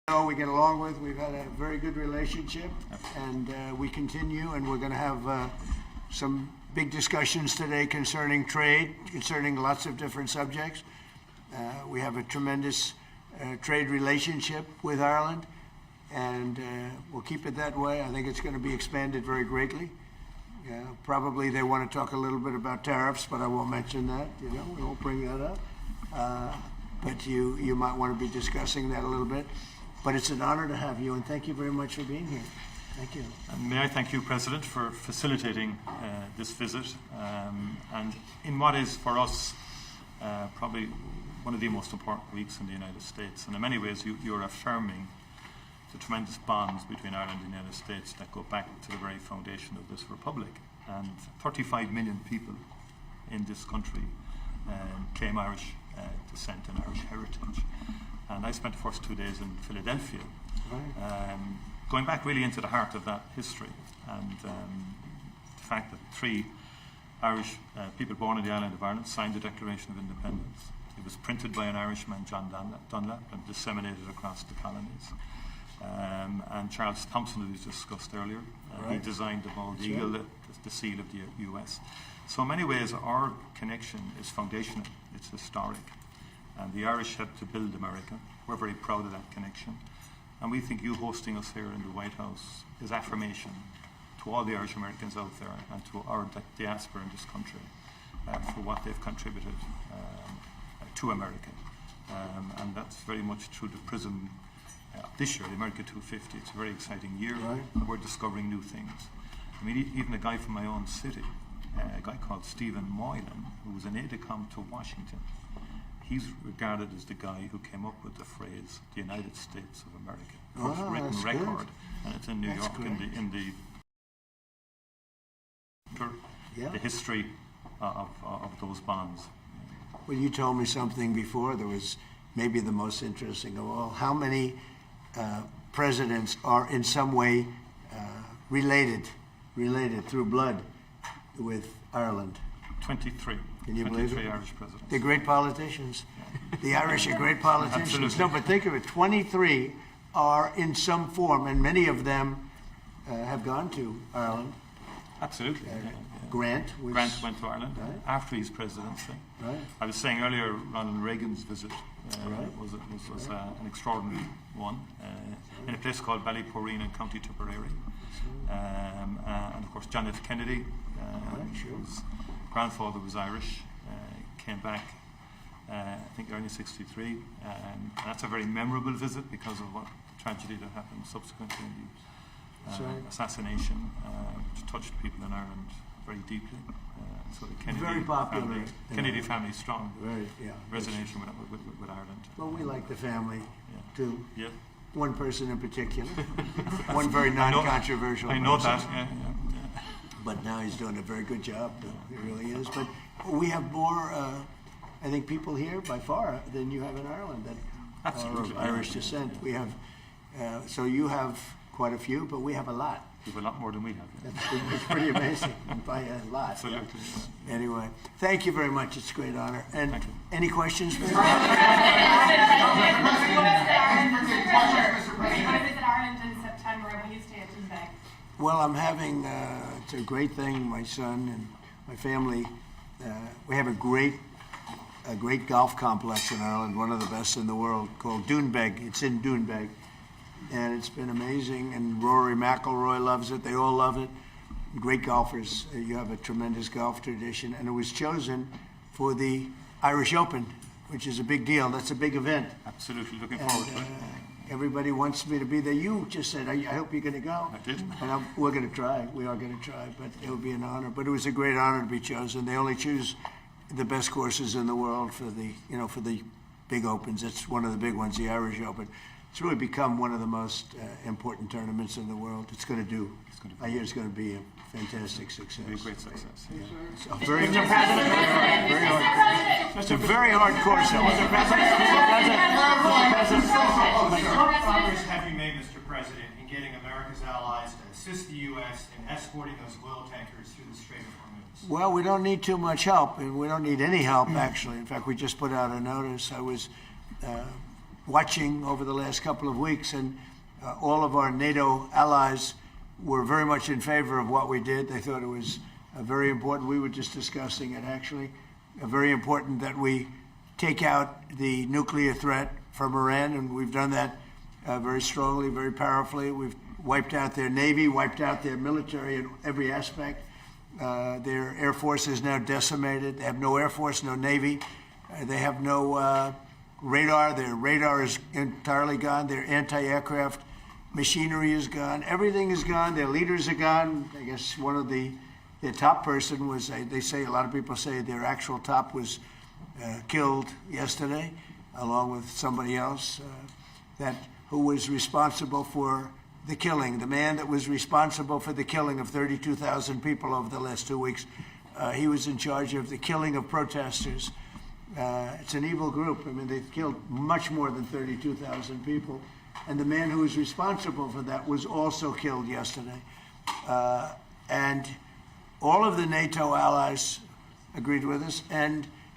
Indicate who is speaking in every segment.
Speaker 1: We get along with. We've had a very good relationship, and we continue, and we're going to have some big discussions today concerning trade, concerning lots of different subjects. We have a tremendous trade relationship with Ireland, and we'll keep it that way. I think it's going to be expanded very greatly. Probably they want to talk a little bit about tariffs, but I won't mention that. We won't bring that up. But you might want to be discussing that a little bit. But it's an honor to have you, and thank you very much for being here. Thank you.
Speaker 2: And may I thank you, President, for facilitating this visit, and in what is for us probably one of the most important weeks in the United States. And in many ways, you're affirming the tremendous bonds between Ireland and the United States that go back to the very foundation of this republic. And 35 million people in this country claim Irish descent and Irish heritage. And I spent the first 2 days in Philadelphia, going back really into the heart of that history, and the fact that 3 Irish people born on the island of Ireland signed the Declaration of Independence. It was printed by an Irishman, John Dunlap, and disseminated across the colonies. And Charles Thompson, who was discussed earlier, he designed the bald eagle, the seal of the US. So in many ways, our connection is foundational, it's historic. And the Irish helped to build America. We're very proud of that connection. And we think you hosting us here in the White House is affirmation to all the Irish Americans out there and to our diaspora in this country for what they've contributed to America. And that's very much through the prism this year, the America 250. It's a very exciting year. We're discovering new things. I mean, even a guy from my own city, a guy called Stephen Moylan, who was an aide-de-camp to Washington, he's regarded as the guy who came up with the phrase, the United States of America. First written record, and it's in New York in the history of those bonds.
Speaker 1: Well, you told me something before that was maybe the most interesting of all. How many presidents are in some way related through blood with Ireland?
Speaker 2: 23.
Speaker 1: Can you believe it?
Speaker 2: Irish presidents.
Speaker 1: They're great politicians. The Irish are great politicians.
Speaker 2: Absolutely.
Speaker 1: No, but think of it. 23 are in some form, and many of them have gone to Ireland.
Speaker 2: Absolutely.
Speaker 1: Grant
Speaker 2: went to Ireland after his presidency. I was saying earlier, Ronald Reagan's visit was an extraordinary one in a place called Ballyporeen in County Tipperary. And of course, John F. Kennedy, whose grandfather was Irish, came back, I think, early '63. And that's a very memorable visit because of what tragedy that happened subsequently in the assassination, which touched people in Ireland very deeply. So the Kennedy family strong resonation with Ireland.
Speaker 1: Well, we like the family too.
Speaker 2: Yeah.
Speaker 1: One person in particular, one very non-controversial.
Speaker 2: I know that.
Speaker 1: But now he's doing a very good job. He really is. But we have more, I think, people here by far than you have in Ireland that are of Irish descent. We have, so you have quite a few, but we have a lot.
Speaker 2: We have a lot more than we have.
Speaker 1: It's pretty amazing by a lot.
Speaker 2: Absolutely.
Speaker 1: Anyway, thank you very much. It's a great honor. And any questions for me? Well, I'm having, it's a great thing, my son and my family, we have a great golf complex in Ireland, one of the best in the world, called Doonbeg. It's in Doonbeg. And it's been amazing, and Rory McIlroy loves it. They all love it. Great golfers. You have a tremendous golf tradition, and it was chosen for the Irish Open, which is a big deal. That's a big event.
Speaker 2: Absolutely, looking forward to it.
Speaker 1: Everybody wants me to be there. You just said, I hope you're going to go.
Speaker 2: I did.
Speaker 1: And we're going to try. We are going to try, but it would be an honor. But it was a great honor to be chosen. They only choose the best courses in the world for the, for the big opens. It's one of the big ones, the Irish Open. It's really become one of the most important tournaments in the world. It's going to do. I hear it's going to be a fantastic success.
Speaker 2: It'll be a great success.
Speaker 1: Yeah. It's a very hard. It's a very hard course.
Speaker 3: What progress have you made, Mr. President, in getting America's allies to assist the U.S. in escorting those oil tankers through the Strait of Hormuz?
Speaker 1: Well, we don't need too much help, and we don't need any help, actually. In fact, we just put out a notice. I was watching over the last couple of weeks, and all of our NATO allies were very much in favor of what we did. They thought it was very important. We were just discussing it, actually. Very important that we take out the nuclear threat from Iran, and we've done that very strongly, very powerfully. We've wiped out their Navy, wiped out their military in every aspect. Their Air Force is now decimated. They have no Air Force, no Navy. They have no radar. Their radar is entirely gone. Their anti-aircraft machinery is gone. Everything is gone. Their leaders are gone. I guess one of their top person was, they say, a lot of people say their actual top was killed yesterday, along with somebody else who was responsible for the killing. The man that was responsible for the killing of 32,000 people over the last 2 weeks, he was in charge of the killing of protesters. It's an evil group. I mean, they've killed much more than 32,000 people. And the man who was responsible for that was also killed yesterday. And all of the NATO allies agreed with us,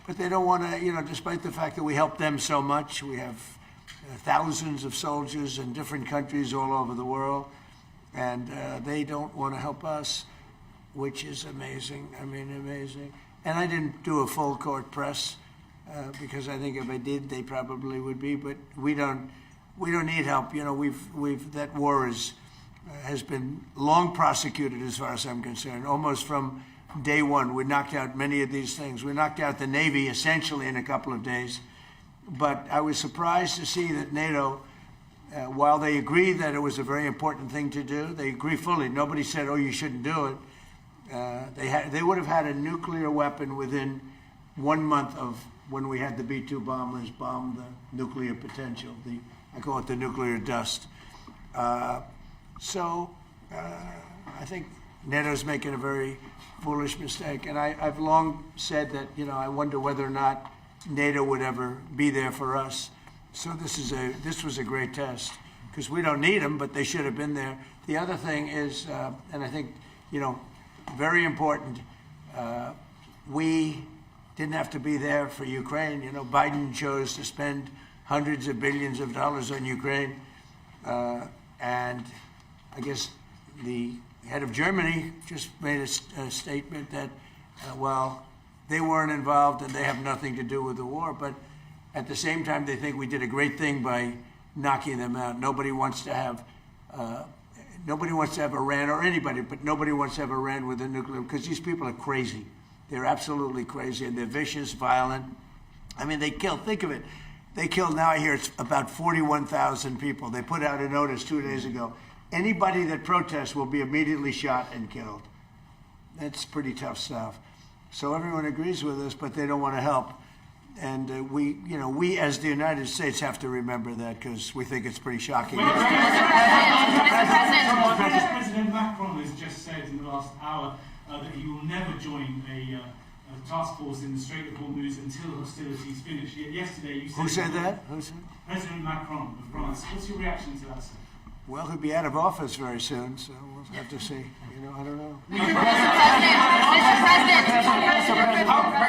Speaker 1: but they don't want to, despite the fact that we help them so much. We have thousands of soldiers in different countries all over the world, and they don't want to help us, which is amazing. I mean, amazing. And I didn't do a full court press because I think if I did, they probably would be. But we don't need help. That war has been long prosecuted, as far as I'm concerned, almost from day one. We knocked out many of these things. We knocked out the Navy essentially in a couple of days. But I was surprised to see that NATO, while they agreed that it was a very important thing to do, they agree fully. Nobody said, oh, you shouldn't do it. They would have had a nuclear weapon within 1 month of when we had the B-2 bombers bomb the nuclear potential. I call it the nuclear dust. So I think NATO's making a very foolish mistake. And I've long said that, I wonder whether or not NATO would ever be there for us. So this was a great test, because we don't need them, but they should have been there. The other thing is, and I think, very important, we didn't have to be there for Ukraine. Biden chose to spend hundreds of billions of dollars on Ukraine. And I guess the head of Germany just made a statement that, they weren't involved and they have nothing to do with the war. But at the same time, they think we did a great thing by knocking them out. Nobody wants to have Iran, or anybody, but nobody wants to have Iran with a nuclear, because these people are crazy. They're absolutely crazy, and they're vicious, violent. I mean, think of it. They killed, now I hear it's about 41,000 people. They put out a notice 2 days ago. Anybody that protests will be immediately shot and killed. That's pretty tough stuff. So everyone agrees with us, but they don't want to help. And we as the United States have to remember that, because we think it's pretty shocking.
Speaker 4: President Macron has just said in the last hour that he will never join a task force in the Strait of Hormuz until hostilities finish. Yet yesterday you said...
Speaker 1: Who said that? Who said?
Speaker 4: President Macron of France. What's your reaction to that, sir?
Speaker 1: Well, he'll be out of office very soon, so we'll have to see. I don't know.
Speaker 5: Mr.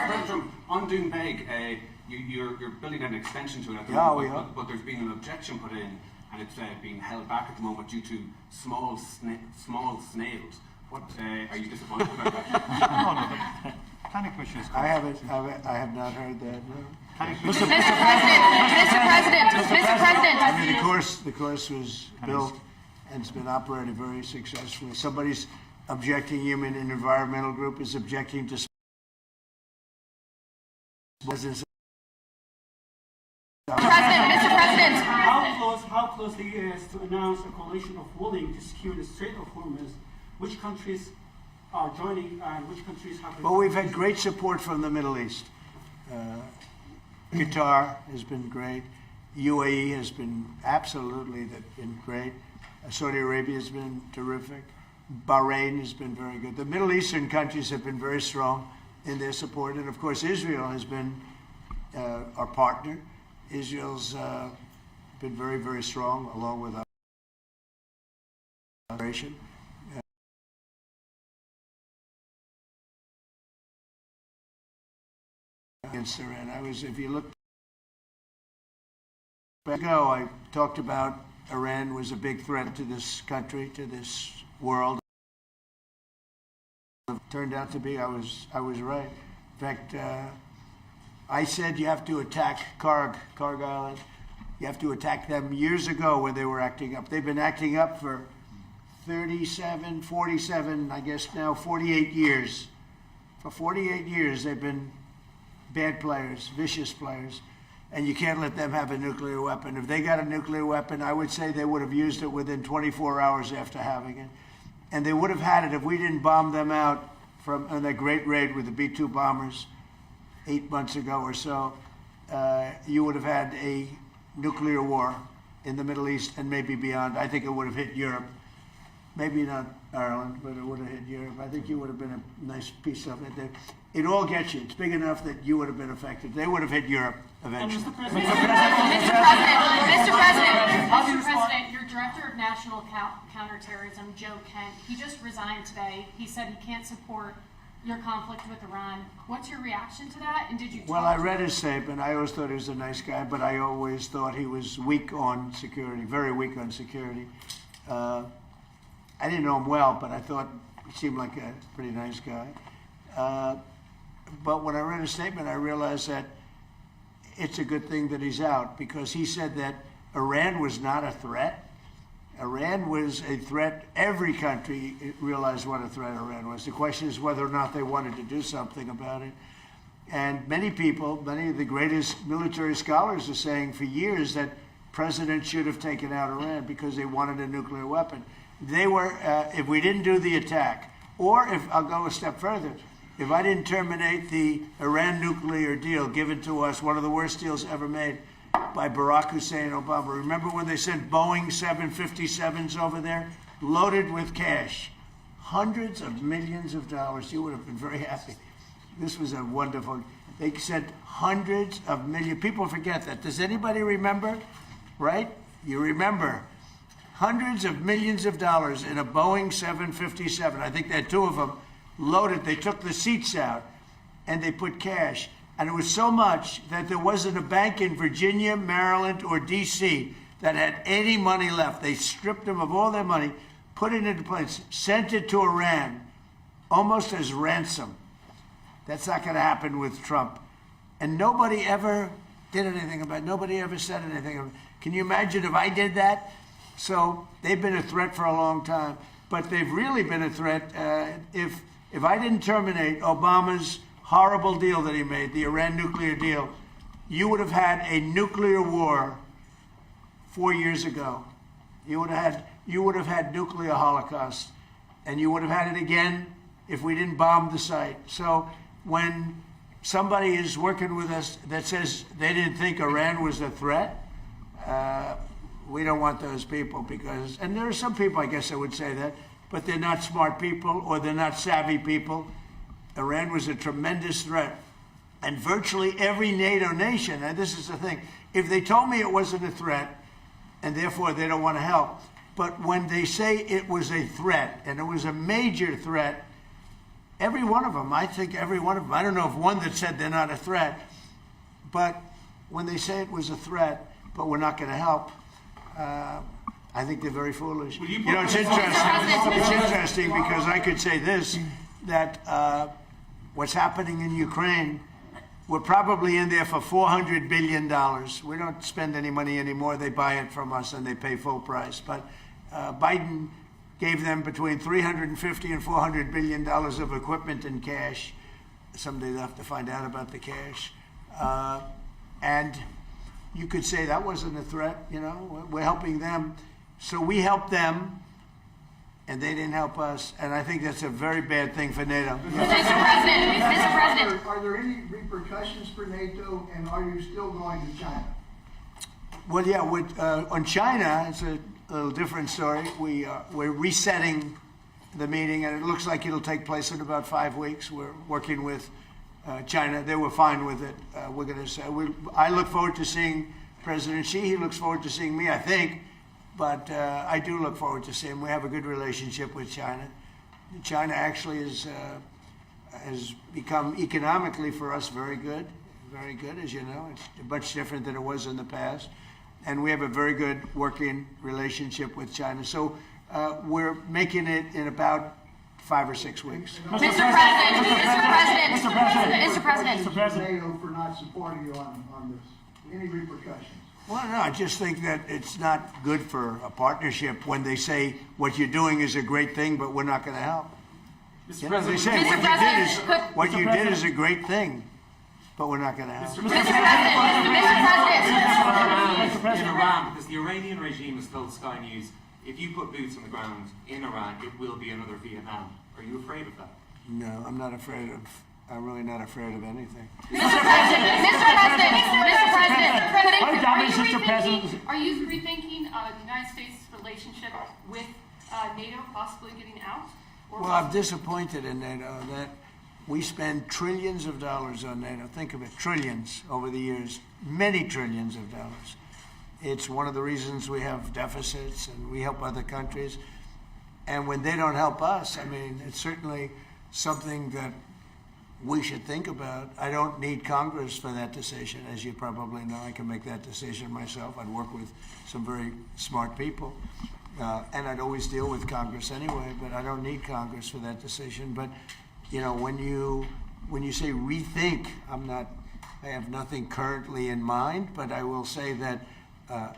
Speaker 5: President, on Doonbeg, you're building an extension to it at the moment, but there's been an objection put in, and it's being held back at the moment due to small snails. What are you disappointed about that?
Speaker 2: No, planning commission is
Speaker 1: I have not heard that. No.
Speaker 6: Mr. President.
Speaker 1: I mean, the course was built and it's been operated very successfully. Somebody's objecting. Human and environmental group is objecting to.
Speaker 6: Mr. President.
Speaker 4: How close the U.S. to announce a coalition of willing to secure the Strait of Hormuz? Which countries are joining and which countries have...
Speaker 1: Well, we've had great support from the Middle East. Qatar has been great. UAE has been great. Saudi Arabia has been terrific. Bahrain has been very good. The Middle Eastern countries have been very strong in their support. And of course, Israel has been our partner. Israel's been very, very strong, along with our operation. Against Iran. If you look ago, I talked about Iran was a big threat to this country, to this world. It turned out to be, I was right. In fact, I said you have to attack Karg Island. You have to attack them years ago when they were acting up. They've been acting up for 37, 47, I guess now 48 years. For 48 years, they've been bad players, vicious players, and you can't let them have a nuclear weapon. If they got a nuclear weapon, I would say they would have used it within 24 hours after having it. And they would have had it if we didn't bomb them out on that great raid with the B-2 bombers 8 months ago or so. You would have had a nuclear war in the Middle East and maybe beyond. I think it would have hit Europe. Maybe not Ireland, but it would have hit Europe. I think you would have been a nice piece of it. It all gets you. It's big enough that you would have been affected. They would have hit Europe eventually.
Speaker 6: Mr. President, your Director of National Counterterrorism, Joe Kent, he just resigned today. He said he can't support your conflict with Iran. What's your reaction to that? And did you?
Speaker 1: Well, I read his statement. I always thought he was a nice guy, but I always thought he was weak on security, very weak on security. I didn't know him well, but I thought he seemed like a pretty nice guy. But when I read his statement, I realized that it's a good thing that he's out, because he said that Iran was not a threat. Iran was a threat. Every country realized what a threat Iran was. The question is whether or not they wanted to do something about it. And many people, many of the greatest military scholars are saying for years that presidents should have taken out Iran because they wanted a nuclear weapon. They were, if we didn't do the attack, or if, I'll go a step further, if I didn't terminate the Iran nuclear deal given to us, one of the worst deals ever made by Barack Hussein Obama. Remember when they sent Boeing 757s over there, loaded with cash, hundreds of millions of dollars? You would have been very happy. This was a wonderful, they sent hundreds of millions. People forget that. Does anybody remember? Right? You remember. Hundreds of millions of dollars in a Boeing 757. I think they had two of them loaded. They took the seats out and they put cash. And it was so much that there wasn't a bank in Virginia, Maryland, or D.C. that had any money left. They stripped them of all their money, put it into place, sent it to Iran, almost as ransom. That's not going to happen with Trump. And nobody ever did anything about it. Nobody ever said anything about it. Can you imagine if I did that? So they've been a threat for a long time. But they've really been a threat. If I didn't terminate Obama's horrible deal that he made, the Iran nuclear deal, you would have had a nuclear war 4 years ago. You would have had nuclear holocaust, and you would have had it again if we didn't bomb the site. So when somebody is working with us that says they didn't think Iran was a threat, we don't want those people, because, and there are some people, I guess I would say that, but they're not smart people or they're not savvy people. Iran was a tremendous threat. And virtually every NATO nation, and this is the thing, if they told me it wasn't a threat, and therefore they don't want to help, but when they say it was a threat, and it was a major threat, every one of them, I think every one of them, I don't know of one that said they're not a threat, but when they say it was a threat, but we're not going to help, I think they're very foolish. You know, it's interesting. It's interesting because I could say this, that what's happening in Ukraine, we're probably in there for $400 billion. We don't spend any money anymore. They buy it from us and they pay full price. But Biden gave them between $350 and $400 billion of equipment and cash. Someday they'll have to find out about the cash. And you could say that wasn't a threat, you know, we're helping them. So we helped them, and they didn't help us, and I think that's a very bad thing for NATO.
Speaker 6: Mr. President.
Speaker 7: Are there any repercussions for NATO, and are you still going to China?
Speaker 1: Well, yeah, on China, it's a little different story. We're resetting the meeting, and it looks like it'll take place in about 5 weeks. We're working with China. They were fine with it. We're going to say, I look forward to seeing President Xi. He looks forward to seeing me, I think. But I do look forward to seeing him. We have a good relationship with China. China actually has become economically for us very good, as you know. It's much different than it was in the past. and we have a very good working relationship with China. So we're making it in about 5 or 6 weeks.
Speaker 6: Mr. President, Mr. President.
Speaker 7: NATO for not supporting you on this. Any repercussions?
Speaker 1: Well, no, I just think that it's not good for a partnership when they say what you're doing is a great thing, but we're not going to help.
Speaker 5: Mr.
Speaker 1: You know, they
Speaker 5: President,
Speaker 1: say what you did is a great thing, but we're not going to help.
Speaker 6: Mr. President.
Speaker 5: in Iran, because the Iranian regime has told Sky News, if you put boots on the ground in Iran, it will be another Vietnam. Are you afraid of that?
Speaker 1: No, I'm not afraid of. I'm really not afraid of anything.
Speaker 6: Mr. President,
Speaker 8: are you rethinking the United States' relationship with NATO, possibly getting out? Or
Speaker 1: Well, I'm disappointed in NATO that we spend trillions of dollars on NATO. Think of it, trillions over the years, many trillions of dollars. It's one of the reasons we have deficits and we help other countries. And when they don't help us, I mean, it's certainly something that we should think about. I don't need Congress for that decision, as you probably know. I can make that decision myself. I'd work with some very smart people. And I'd always deal with Congress anyway, but I don't need Congress for that decision. But, you know, when you say rethink, I have nothing currently in mind, but I will say that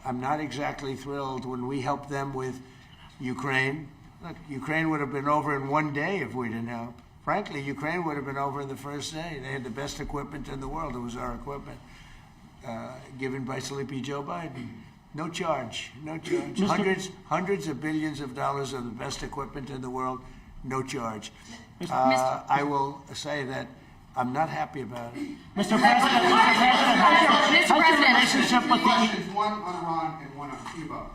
Speaker 1: I'm not exactly thrilled when we help them with Ukraine. Look, Ukraine would have been over in one day if we didn't help. Frankly, Ukraine would have been over in the first day. They had the best equipment in the world. It was our equipment, given by Sleepy Joe Biden. No charge, no charge. Hundreds of billions of dollars of the best equipment in the world, no charge. I will say that I'm not happy about it.
Speaker 4: Mr. President,
Speaker 6: Mr. President.
Speaker 9: Two questions, one on Iran and one on Cuba.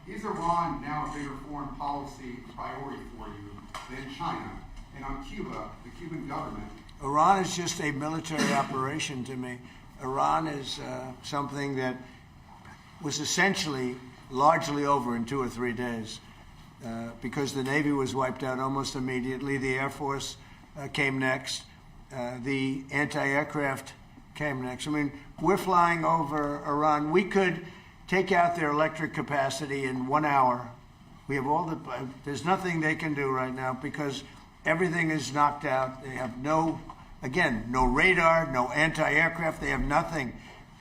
Speaker 9: Is Iran now a bigger foreign policy priority for you than China? And on Cuba, the Cuban government.
Speaker 1: Iran is just a military operation to me. Iran is something that was essentially largely over in 2 or 3 days because the Navy was wiped out almost immediately. The Air Force came next. The anti-aircraft came next. I mean, we're flying over Iran. We could take out their electric capacity in 1 hour. We have there's nothing they can do right now because everything is knocked out. They have no radar, no anti-aircraft. They have nothing.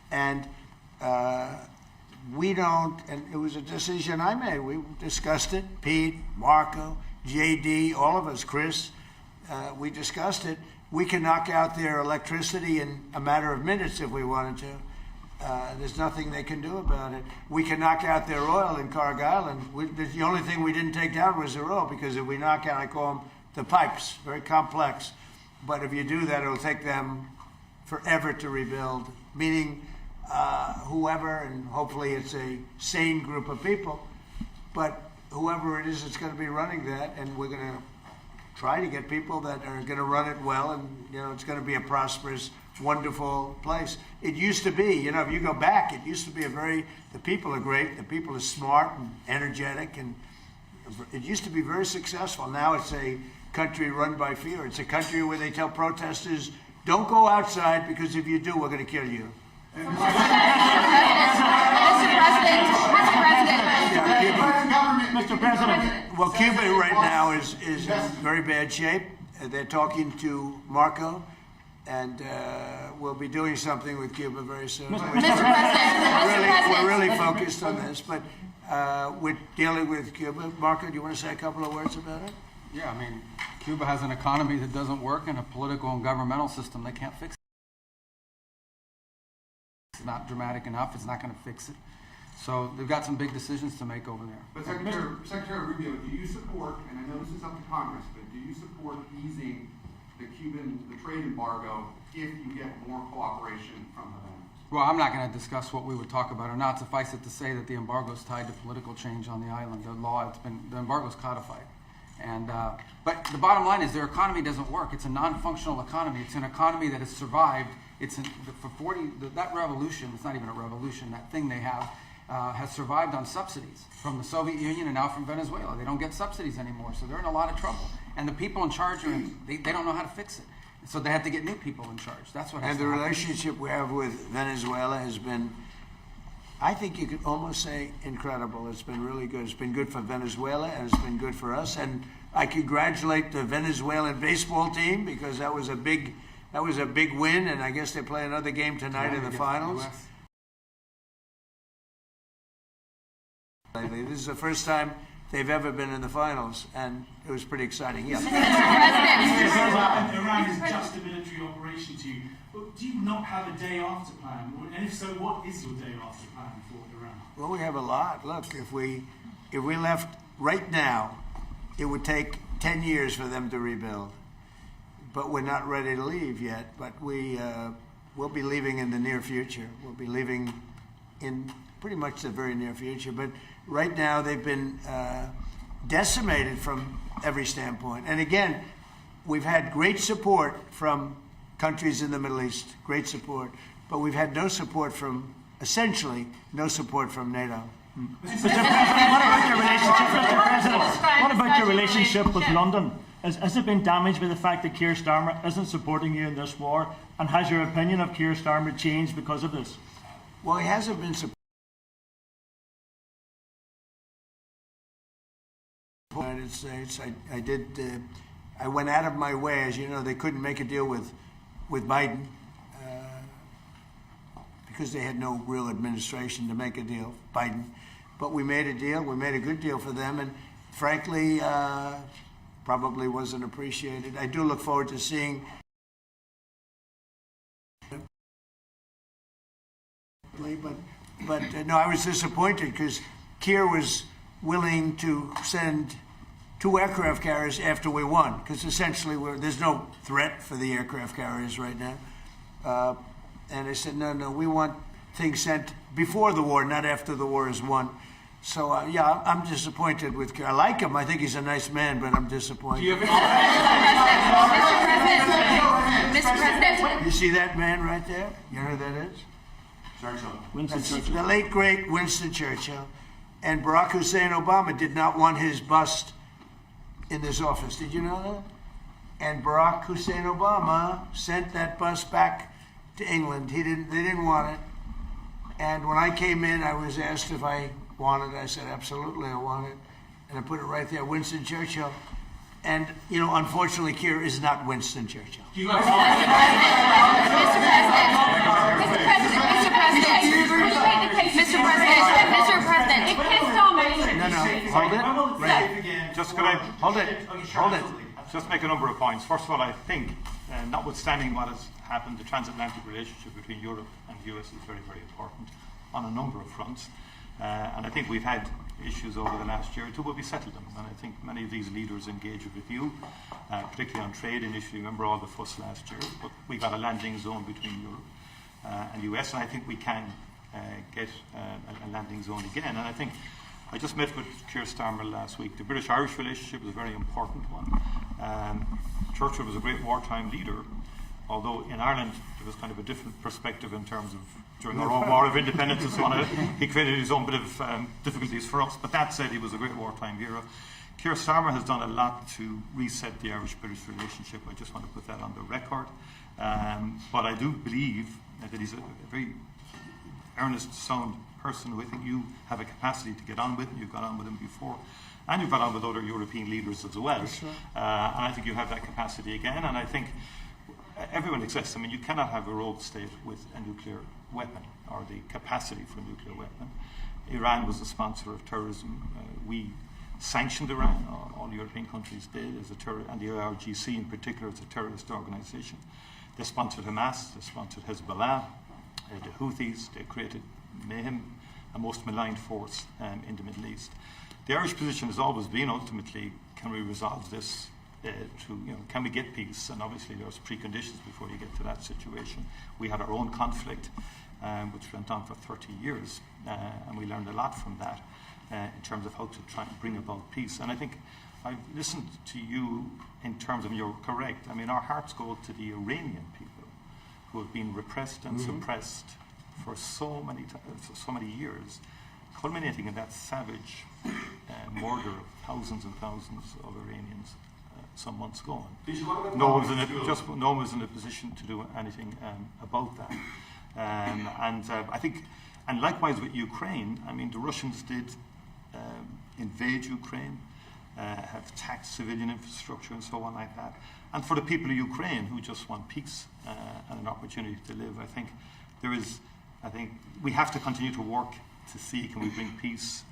Speaker 1: And we don't, and it was a decision I made. We discussed it, Pete, Marco, JD, all of us, Chris, we discussed it. We can knock out their electricity in a matter of minutes if we wanted to. There's nothing they can do about it. We can knock out their oil in Carg Island. The only thing we didn't take down was their oil because if we knock out, I call them the pipes, very complex. But if you do that, it'll take them forever to rebuild, meaning whoever, and hopefully it's a sane group of people, but whoever it is that's going to be running that, and we're going to try to get people that are going to run it well, and you know it's going to be a prosperous, wonderful place. It used to be, you know, if you go back, it used to be the people are great, the people are smart and energetic, and it used to be very successful. Now it's a country run by fear. It's a country where they tell protesters, don't go outside because if you do, we're going to kill you.
Speaker 6: Mr. President.
Speaker 1: Well, Cuba right now is in very bad shape. They're talking to Marco, and we'll be doing something with Cuba very soon. We're really focused on this, but we're dealing with Cuba. Marco, do you want to say a couple of words about it?
Speaker 10: Yeah, I mean, Cuba has an economy that doesn't work and a political and governmental system they can't fix. It's not dramatic enough. It's not going to fix it. So they've got some big decisions to make over there.
Speaker 9: But Secretary Rubio, do you support, and I know this is up to Congress, but do you support easing the trade embargo if you get more cooperation from Havana?
Speaker 10: Well, I'm not going to discuss what we would talk about or not. Suffice it to say that the embargo is tied to political change on the island. The embargo is codified. And but the bottom line is their economy doesn't work. It's a non-functional economy. It's an economy that has survived. That revolution. It's not even a revolution. That thing they have has survived on subsidies from the Soviet Union and now from Venezuela. They don't get subsidies anymore, so they're in a lot of trouble. And the people in charge they don't know how to fix it. So they have to get new people in charge. That's what.
Speaker 1: And the relationship we have with Venezuela has been I think you could almost say incredible. It's been really good. It's been good for Venezuela, and it's been good for us. And I congratulate the Venezuelan baseball team because that was a big win. And I guess they play another game tonight in the finals. This is the first time they've ever been in the finals, and it was pretty exciting. Yeah.
Speaker 4: Iran is just a military operation to you. But do you not have a day after plan? And if so, what is your day after plan for Iran?
Speaker 1: Well, we have a lot. Look, if we left right now, it would take 10 years for them to rebuild. But we're not ready to leave yet. But we'll be leaving in the near future. We'll be leaving in pretty much the very near future. But right now, they've been decimated from every standpoint. And again, we've had great support from countries in the Middle East, great support, but we've had no support from, essentially, no support from NATO.
Speaker 11: Mr. President, what about your relationship with London? Has it been damaged by the fact that Keir Starmer isn't supporting you in this war? And has your opinion of Keir Starmer changed because of this?
Speaker 1: Well, he hasn't been supported. United States. I went out of my way, as you know, they couldn't make a deal with Biden because they had no real administration to make a deal, Biden. But we made a deal. We made a good deal for them, and frankly, probably wasn't appreciated. I do look forward to seeing. But no, I was disappointed because Keir was willing to send 2 aircraft carriers after we won, because essentially there's no threat for the aircraft carriers right now. And I said, no, we want things sent before the war, not after the war is won. So, yeah, I'm disappointed with Keir. I like him. I think he's a nice man, but I'm disappointed.
Speaker 8: Mr. President.
Speaker 1: You see that man right there? You know who that is?
Speaker 9: Churchill.
Speaker 11: Winston Churchill.
Speaker 1: The late, great Winston Churchill. And Barack Hussein Obama did not want his bust in this office. Did you know that? And Barack Hussein Obama sent that bust back to England. They didn't want it. And when I came in, I was asked if I wanted it. I said, absolutely, I want it. And I put it right there, Winston Churchill. And, you know, unfortunately, Keir is not Winston Churchill.
Speaker 8: Mr. President. It pissed off me.
Speaker 1: No, hold it.
Speaker 2: Right. Hold it. Just make a number of points. First of all, I think, notwithstanding what has happened, the transatlantic relationship between Europe and the US is very, very important on a number of fronts. And I think we've had issues over the last year or two, but we settled them. And I think many of these leaders engaged with you, particularly on trade initially. Remember all the fuss last year, but we got a landing zone between Europe and US, and I think we can get a landing zone again. And I think I just met with Keir Starmer last week. The British-Irish relationship is a very important one. Churchill was a great wartime leader, although in Ireland there was kind of a different perspective in terms of during our own war of independence and so on. He created his own bit of difficulties for us, but that said, he was a great wartime hero. Keir Starmer has done a lot to reset the Irish-British relationship. I just want to put that on the record. But I do believe that he's a very earnest, sound person who I think you have a capacity to get on with. You've got on with him before, and you've got on with other European leaders as well. Right. And I think you have that capacity again. And I think everyone exists. I mean, you cannot have a rogue state with a nuclear weapon or the capacity for a nuclear weapon. Iran was a sponsor of terrorism. We sanctioned Iran. All European countries did as a terrorist, and the IRGC in particular as a terrorist organization. They sponsored Hamas. They sponsored Hezbollah. The Houthis. They created mayhem, a most maligned force in the Middle East. The Irish position has always been ultimately, can we resolve this can we get peace? And obviously there's preconditions before you get to that situation. We had our own conflict, which went on for 30 years, and we learned a lot from that in terms of how to try and bring about peace. And I think I've listened to you in terms of, you're correct. I mean, our hearts go to the Iranian people who have been repressed and suppressed for so many years, culminating in that savage murder of thousands and thousands of Iranians some months ago. No one was in a position to do anything about that. And I think And likewise with Ukraine, I mean, the Russians did invade Ukraine, have taxed civilian infrastructure and so on like that. And for the people of Ukraine who just want peace and an opportunity to live, I think we have to continue to work to see, can we bring peace,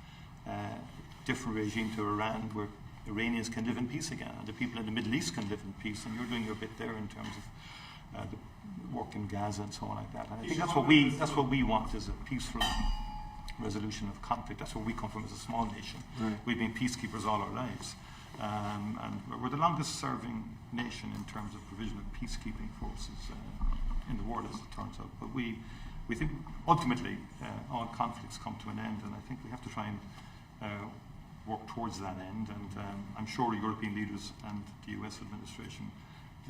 Speaker 2: different regime to Iran, where Iranians can live in peace again, and the people in the Middle East can live in peace, and you're doing your bit there in terms of the work in Gaza and so on like that. And I think that's what we want, is a peaceful resolution of conflict. That's where we come from as a small nation.
Speaker 1: Right.
Speaker 2: We've been peacekeepers all our lives. And we're the longest serving nation in terms of provision of peacekeeping forces in the world, as it turns out. But we think ultimately all conflicts come to an end, and I think we have to try and work towards that end. And I'm sure European leaders and the US administration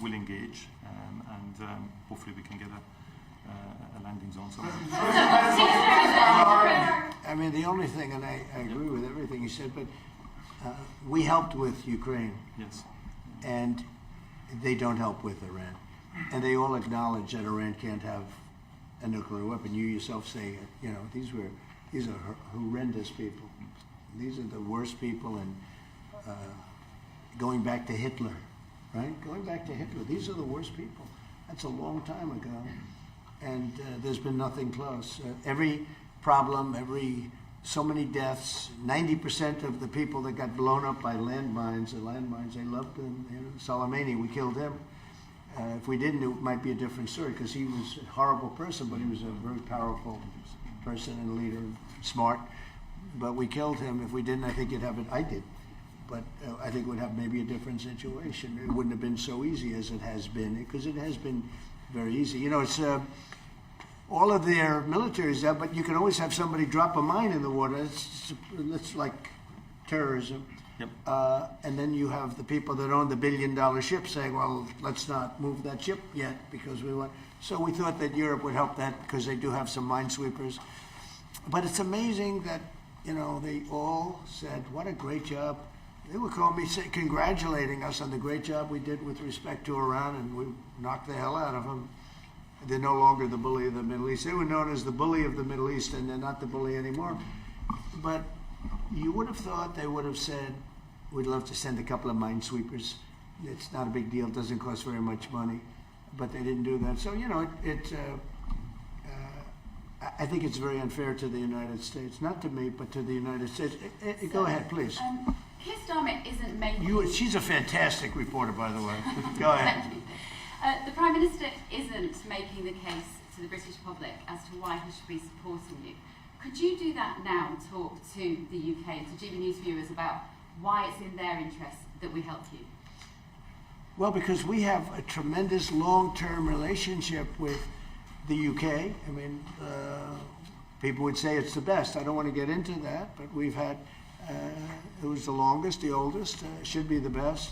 Speaker 2: will engage, and hopefully we can get a landing zone somewhere.
Speaker 1: I mean, the only thing, and I agree with everything you said, but we helped with Ukraine.
Speaker 2: Yes.
Speaker 1: And they don't help with Iran. And they all acknowledge that Iran can't have a nuclear weapon. You yourself say, you know, these are horrendous people. These are the worst people, and going back to Hitler, right? Going back to Hitler, these are the worst people. That's a long time ago. And there's been nothing close. Every problem, so many deaths, 90% of the people that got blown up by landmines, they loved them. You know, Soleimani, we killed him. If we didn't, it might be a different story, because he was a horrible person, but he was a very powerful person and leader, smart. But we killed him. If we didn't, I think I did. But I think it would have maybe a different situation. It wouldn't have been so easy as it has been, because it has been very easy. You know, it's all of their military is out, but you can always have somebody drop a mine in the water. It's like terrorism.
Speaker 2: Yep.
Speaker 1: And then you have the people that own the billion-dollar ship saying, well, let's not move that ship yet because we want. So we thought that Europe would help that, because they do have some minesweepers. But it's amazing that, you know, they all said, what a great job. They were calling me, congratulating us on the great job we did with respect to Iran, and we knocked the hell out of them. They're no longer the bully of the Middle East. They were known as the bully of the Middle East, and they're not the bully anymore. But you would have thought they would have said, we'd love to send a couple of minesweepers. It's not a big deal. It doesn't cost very much money. But they didn't do that. So, you know, I think it's very unfair to the United States. Not to me, but to the United States. Go ahead, please.
Speaker 12: Keir Starmer isn't making...
Speaker 1: She's a fantastic reporter, by the way. Go ahead.
Speaker 12: Thank you. The Prime Minister isn't making the case to the British public as to why he should be supporting you. Could you do that now and talk to the UK and to GB News viewers about why it's in their interest that we help you?
Speaker 1: Well, because we have a tremendous long-term relationship with the UK. I mean, people would say it's the best. I don't want to get into that, but we've had, it was the longest, the oldest, should be the best.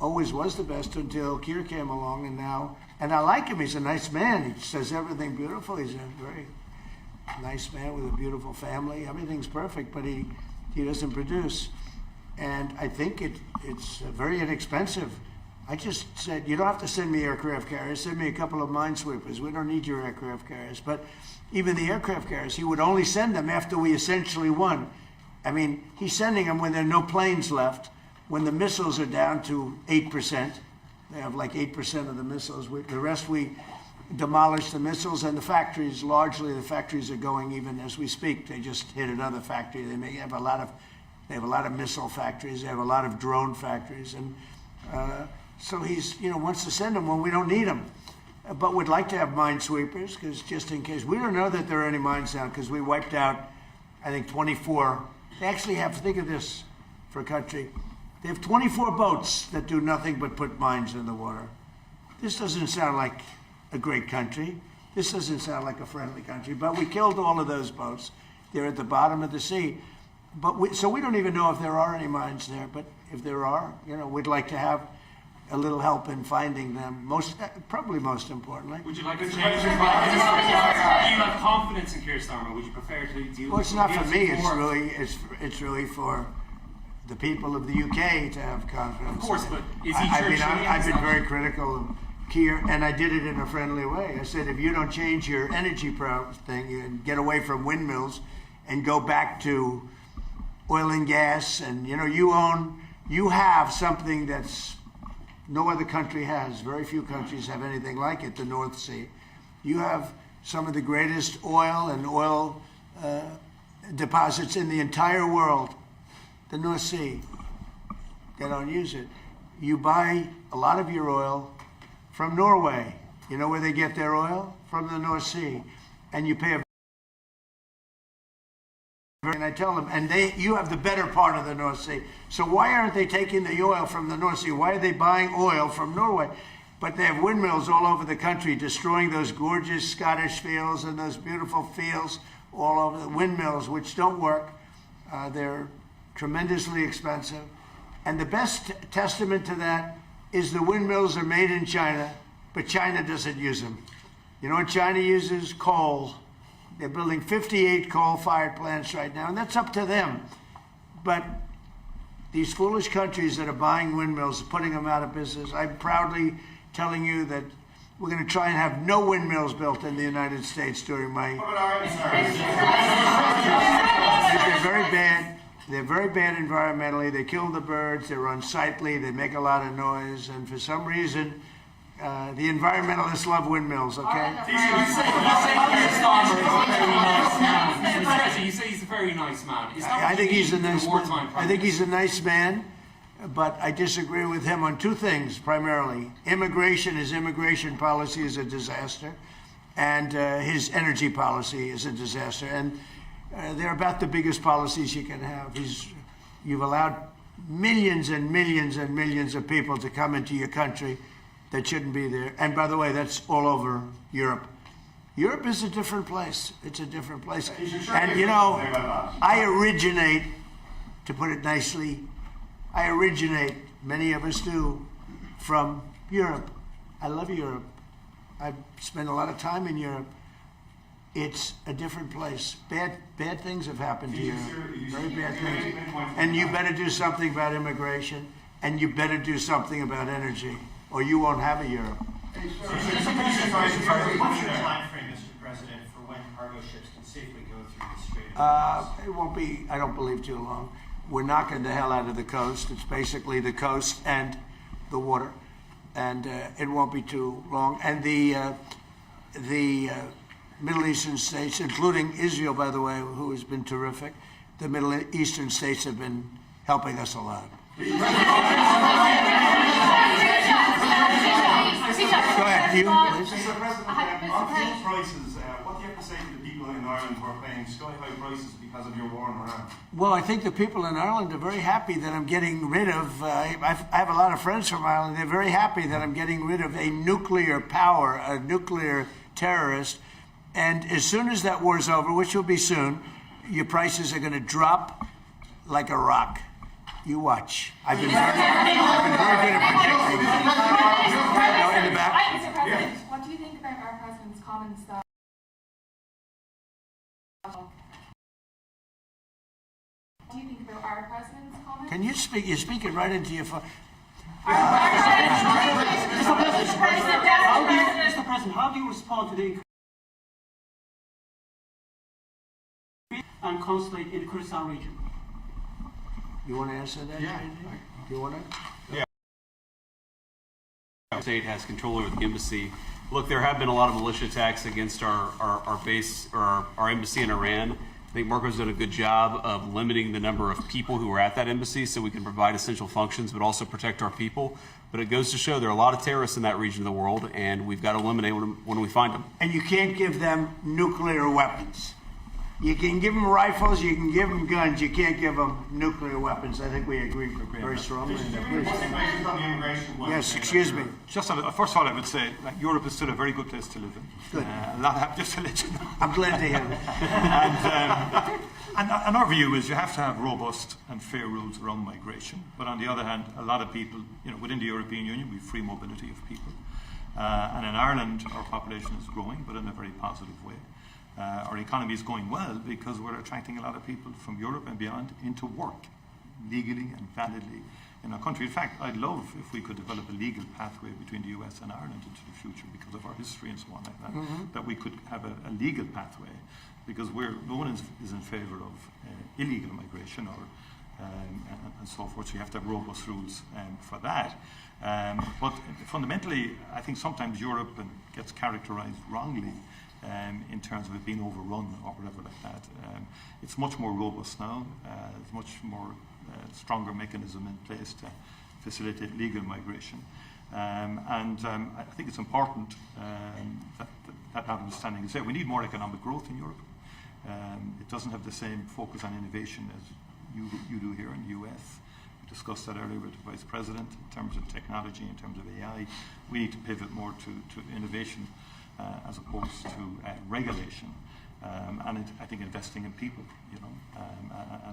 Speaker 1: Always was the best until Keir came along, and I like him. He's a nice man. He says everything beautiful. He's a very nice man with a beautiful family. Everything's perfect, but he doesn't produce. And I think it's very inexpensive. I just said, you don't have to send me aircraft carriers. Send me a couple of minesweepers. We don't need your aircraft carriers. But even the aircraft carriers, he would only send them after we essentially won. I mean, he's sending them when there are no planes left. When the missiles are down to 8%, they have like 8% of the missiles. The rest we demolish the missiles, and the factories, largely the factories are going even as we speak. They just hit another factory. They have a lot of missile factories. They have a lot of drone factories, and so he's, you know, wants to send them when we don't need them. But we'd like to have minesweepers, because just in case. We don't know that there are any mines down, because we wiped out, I think, 24. They actually have, think of this for a country. They have 24 boats that do nothing but put mines in the water. This doesn't sound like a great country. This doesn't sound like a friendly country, but we killed all of those boats. They're at the bottom of the sea. So we don't even know if there are any mines there, but if there are, you know, we'd like to have a little help in finding them, probably most importantly.
Speaker 5: Would you like to change your mind? Do you have confidence in Keir Starmer? Would you prefer to deal
Speaker 1: Well, it's not for me. It's really for the people of the UK to have confidence.
Speaker 5: Of course, but is he
Speaker 1: I've been very critical of Keir, and I did it in a friendly way. I said, if you don't change your energy thing and get away from windmills and go back to oil and gas, and you have something that's no other country has. Very few countries have anything like it, the North Sea. You have some of the greatest oil and oil deposits in the entire world, the North Sea. They don't use it. You buy a lot of your oil from Norway. You know where they get their oil? From the North Sea. And you pay and I tell them, and you have the better part of the North Sea. So why aren't they taking the oil from the North Sea? Why are they buying oil from Norway? But they have windmills all over the country, destroying those gorgeous Scottish fields and those beautiful fields all over, the windmills, which don't work. They're tremendously expensive. And the best testament to that is the windmills are made in China, but China doesn't use them. You know what China uses? Coal. They're building 58 coal-fired plants right now, and that's up to them. But these foolish countries that are buying windmills, putting them out of business, I'm proudly telling you that we're going to try and have no windmills built in the United States during my... They're very bad. They're very bad environmentally. They kill the birds. They're unsightly. They make a lot of noise. And for some reason, the environmentalists love windmills, okay?
Speaker 5: You say he's a very nice man.
Speaker 1: I think he's a nice man. I think he's a nice man, but I disagree with him on two things, primarily. His immigration policy is a disaster, and his energy policy is a disaster. And they're about the biggest policies you can have. You've allowed millions and millions and millions of people to come into your country that shouldn't be there. And by the way, that's all over Europe. Europe is a different place. It's a different place. And I originate, to put it nicely, many of us do, from Europe. I love Europe. I've spent a lot of time in Europe. It's a different place. Bad things have happened to Europe. Very bad things. And you better do something about immigration, and you better do something about energy, or you won't have a Europe.
Speaker 3: What's your time frame, Mr. President, for when cargo ships can safely go through the Strait?
Speaker 1: It won't be, I don't believe, too long. We're knocking the hell out of the coast. It's basically the coast and the water, and it won't be too long. And the Middle Eastern states, including Israel, by the way, who has been terrific, the Middle Eastern states have been helping us a lot. Go ahead, you, please.
Speaker 13: Mr. President, on fuel prices, what do you have to say to the people in Ireland who are paying sky-high prices because of your war in Iran?
Speaker 1: Well, I think the people in Ireland are very happy that I'm getting rid of, I have a lot of friends from Ireland, they're very happy that I'm getting rid of a nuclear power, a nuclear terrorist. And as soon as that war's over, which will be soon, your prices are going to drop like a rock. You watch. I've been very good at predicting. In the back.
Speaker 8: Mr. President, what do you think about our president's comments that... What do you think about our president's comments?
Speaker 1: Can you speak? You're speaking right into your phone.
Speaker 11: Mr. President, how do you respond to the and consulate in the Kurdistan region?
Speaker 1: You want to answer that?
Speaker 5: Yeah.
Speaker 1: Do you want to?
Speaker 5: Yeah. The state has control over the embassy. Look, there have been a lot of militia attacks against our base or our embassy in Iran. I think Marco's done a good job of limiting the number of people who are at that embassy so we can provide essential functions but also protect our people. But it goes to show there are a lot of terrorists in that region of the world, and we've got to eliminate them when we find them.
Speaker 1: And you can't give them nuclear weapons. You can give them rifles, you can give them guns, you can't give them nuclear weapons. I think we agree very strongly. Yes, excuse me.
Speaker 2: Just first of all, I would say Europe is still a very good place to live in.
Speaker 1: Good.
Speaker 2: Just to let you know.
Speaker 1: I'm glad to hear that.
Speaker 2: And our view is you have to have robust and fair rules around migration. But on the other hand, a lot of people, within the European Union, we have free mobility of people. And in Ireland, our population is growing, but in a very positive way. Our economy is going well because we're attracting a lot of people from Europe and beyond into work, legally and validly. in our country. In fact, I'd love if we could develop a legal pathway between the US and Ireland into the future because of our history and so on like that, that we could have a legal pathway, because no one is in favour of illegal migration or and so forth, so you have to have robust rules for that. But fundamentally, I think sometimes Europe gets characterised wrongly in terms of it being overrun or whatever like that. It's much more robust now. There's much more stronger mechanism in place to facilitate legal migration. I think it's important that understanding is there. We need more economic growth in Europe. It doesn't have the same focus on innovation as you do here in the US. We discussed that earlier with the Vice President in terms of technology, in terms of AI. We need to pivot more to innovation as opposed to regulation. I think investing in people,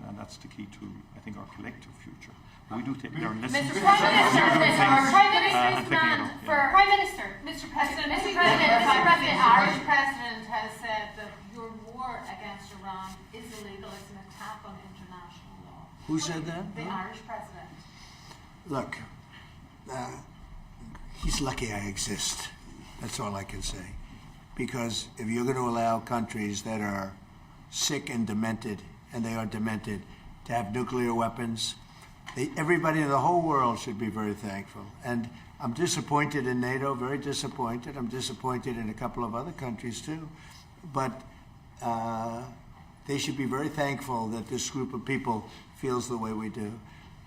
Speaker 2: and that's the key to, I think, our collective future. We do take our lessons.
Speaker 8: Mr. Prime Minister, Mr. President,
Speaker 6: Irish President has said that your war against Iran is illegal. It's an attack on international law.
Speaker 1: Who said that?
Speaker 6: The Irish President.
Speaker 1: Look, he's lucky I exist. That's all I can say. Because if you're going to allow countries that are sick and demented, and they are demented, to have nuclear weapons, everybody in the whole world should be very thankful. And I'm disappointed in NATO, very disappointed. I'm disappointed in a couple of other countries too. But they should be very thankful that this group of people feels the way we do.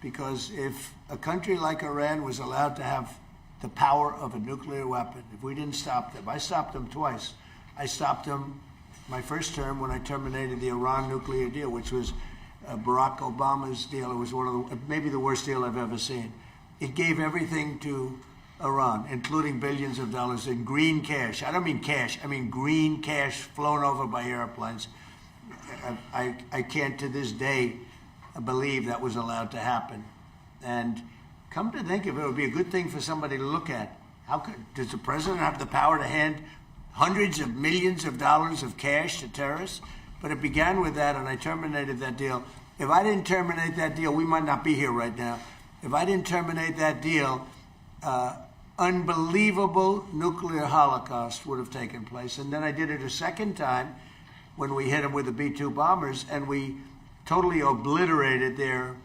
Speaker 1: Because if a country like Iran was allowed to have the power of a nuclear weapon, if we didn't stop them, I stopped them twice. I stopped them my first term when I terminated the Iran nuclear deal, which was Barack Obama's deal. It was maybe the worst deal I've ever seen. It gave everything to Iran, including billions of dollars in green cash. I don't mean cash, I mean green cash flown over by airplanes. I can't to this day believe that was allowed to happen. And come to think of it, it would be a good thing for somebody to look at. Does the president have the power to hand hundreds of millions of dollars of cash to terrorists? But it began with that, and I terminated that deal. If I didn't terminate that deal, we might not be here right now. If I didn't terminate that deal, unbelievable nuclear holocaust would have taken place. And then I did it a second time when we hit them with the B-2 bombers, and we totally obliterated their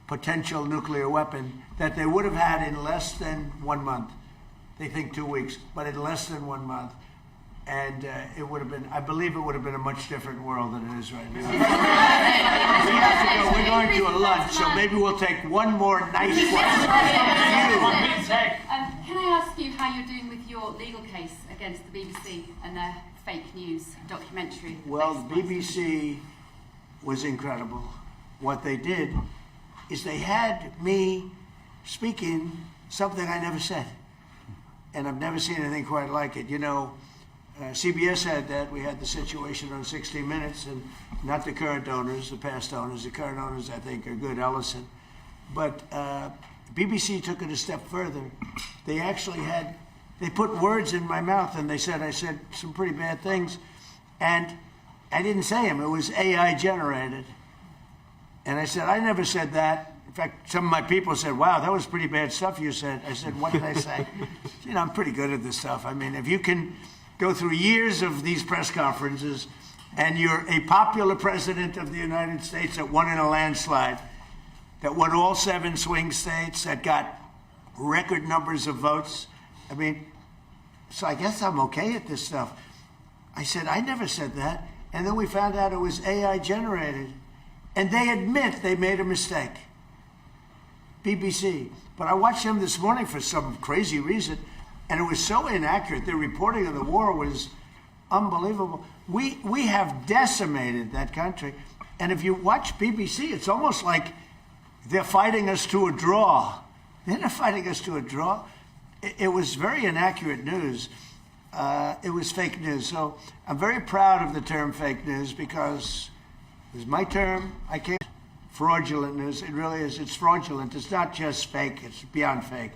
Speaker 1: potential nuclear weapon that they would have had in less than 1 month. They think 2 weeks, but in less than 1 month. And it would have been, I believe it would have been a much different world than it is right now. We have to go, we're going to a lunch, so maybe we'll take one more nice question.
Speaker 12: Can I ask you how you're doing with your legal case against the BBC and their fake news documentary?
Speaker 1: Well, the BBC was incredible. What they did is they had me speaking something I never said. And I've never seen anything quite like it. You know, CBS had that. We had the situation on 60 Minutes, and not the current owners, the past owners. The current owners, I think, are good, Ellison. But BBC took it a step further. They actually they put words in my mouth, and I said some pretty bad things. And I didn't say them. It was AI generated. And I said, I never said that. In fact, some of my people said, wow, that was pretty bad stuff you said. I said, what did I say? You know, I'm pretty good at this stuff. I mean, if you can go through years of these press conferences and you're a popular president of the United States that won in a landslide, that won all 7 swing states, that got record numbers of votes, I mean, so I guess I'm okay at this stuff. I said, I never said that. And then we found out it was AI generated. And they admit they made a mistake. BBC. But I watched them this morning for some crazy reason, and it was so inaccurate. Their reporting of the war was unbelievable. We have decimated that country. And if you watch BBC, it's almost like they're fighting us to a draw. They're not fighting us to a draw. It was very inaccurate news. It was fake news. So I'm very proud of the term fake news because it was my term. I came fraudulent news. It really is. It's fraudulent. It's not just fake. It's beyond fake.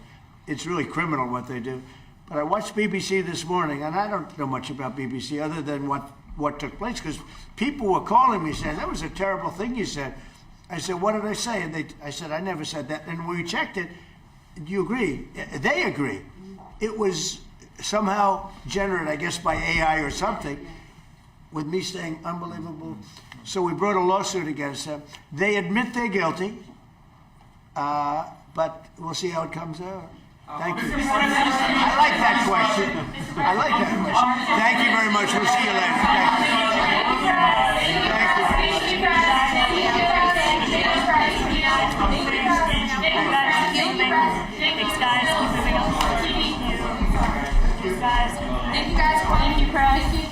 Speaker 1: It's really criminal what they do. But I watched BBC this morning, and I don't know much about BBC other than what took place, because people were calling me saying, that was a terrible thing you said. I said, what did I say? And I said, I never said that. And when we checked it, do you agree? They agree. It was somehow generated, I guess, by AI or something, with me saying unbelievable. So we brought a lawsuit against them. They admit they're guilty, but we'll see how it comes out. Thank you. I like that question. I like that question. Thank you very much. We'll see you later.
Speaker 14: Thanks, guys. Keep moving on. Thank you, guys. Thank you, guys. Thank you, press.